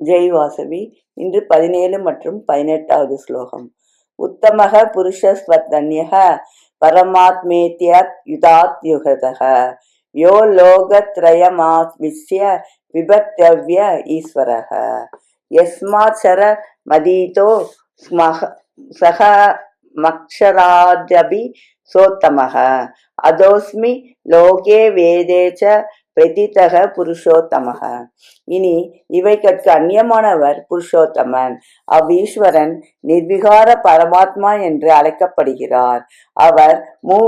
ஜெய் வாசவி. இன்று 17 மற்றும் 18வது ஸ்லோகம். உத்தமக புருஷஸ்வதன்யக பரமாத்மேத்யத் யுதாத் யுகதக யோ லோகத்ரயமாவிஸ்ய விபர்த்தவ்ய ஈஸ்வரக யஸ்மாத் சர மதீதோ சக மக்ஷராத்யபி சோத்தமக அதோஸ்மி லோகே வேதேச்ச பிரதிதக புருஷோத்தமக. இனி இவை கற்க அந்நியமானவர் புருஷோத்தமன். அவ்வீஸ்வரன் நிர்விகார பரமாத்மா என்று அழைக்கப்படுகிறார். அவர்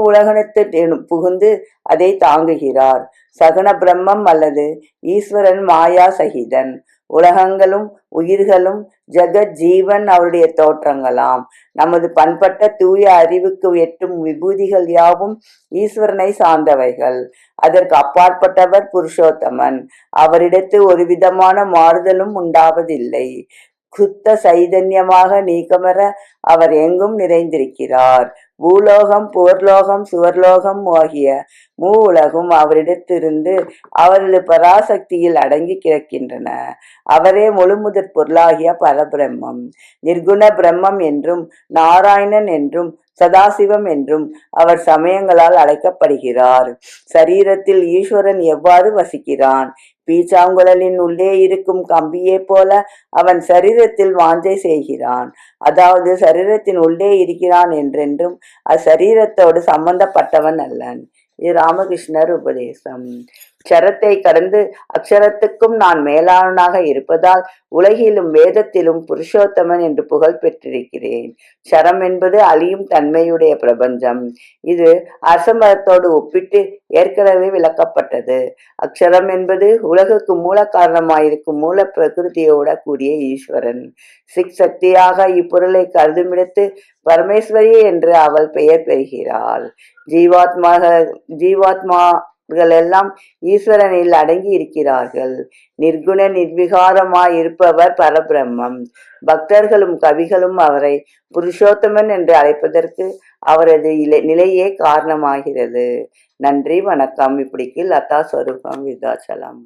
உலகத்தில் புகுந்து அதை தாங்குகிறார். சகுண பிரம்மம் அல்லது ஈஸ்வரன் மாயா சகிதன். உலகங்களும் உயிர்களும் ஜெகத் ஜீவன் அவருடைய தோற்றங்களாம். நமது பண்பட்ட தூய அறிவுக்கு எட்டும் விபூதிகள் யாவும் ஈஸ்வரனை சார்ந்தவைகள். அதற்கு அப்பாற்பட்டவர் புருஷோத்தமன். அவரிடத்து ஒரு விதமான மாறுதலும் உண்டாவதில்லை. சுத்த சைதன்யமாக நீக்கமர அவர் எங்கும் நிறைந்திருக்கிறார். பூலோகம், புவர்லோகம், சுவர்லோகம் ஆகிய உலகும் அவரிடத்திலிருந்து அவரது பராசக்தியில் அடங்கி கிடக்கின்றன. அவரே முழுமுதற் பொருளாகிய பரபிரம்மம். நிர்குண பிரம்மம் என்றும் நாராயணன் என்றும் சதாசிவம் என்றும் அவர் சமயங்களால் அழைக்கப்படுகிறார். சரீரத்தில் ஈஸ்வரன் எவ்வாறு வசிக்கிறான்? பீச்சாங்குழலின் உள்ளே இருக்கும் கம்பியே போல அவன் சரீரத்தில் வாஞ்சை செய்கிறான். அதாவது சரீரத்தின் உள்ளே இருக்கிறான் என்றென்றும் அச்சரீரத்தோடு சம்பந்தப்பட்டவன் அல்லன். இது ராமகிருஷ்ணர் உபதேசம். க்ஷரத்தை கடந்து அக்ஷரத்துக்கும் நான் மேலானனாக இருப்பதால் உலகிலும் வேதத்திலும் புருஷோத்தமன் என்று புகழ் பெற்றிருக்கிறேன். க்ஷரம் என்பது அழியும் தன்மையுடைய பிரபஞ்சம். இது அரசமரத்தோடு ஒப்பிட்டு ஏற்கனவே விளக்கப்பட்டது. அக்ஷரம் என்பது உலகுக்கு மூல காரணமாயிருக்கும் மூல பிரகிருதியோட கூடிய ஈஸ்வரன். சக்தியாக இப்பொருளை கருதுமிடத்து பரமேஸ்வரி என்று அவள் பெயர் பெறுகிறாள். ஜீவாத்மாக்கள் எல்லாம் ஈஸ்வரனில் அடங்கி இருக்கிறார்கள். நிர்குண நிர்விகாரமாயிருப்பவர் பரபிரம்மம். பக்தர்களும் கவிகளும் அவரை புருஷோத்தமன் என்று அழைப்பதற்கு அவரது நிலையே காரணமாகிறது. நன்றி, வணக்கம். இப்படிக்கு லதா ஸ்வரூபம் விருதாச்சலம்.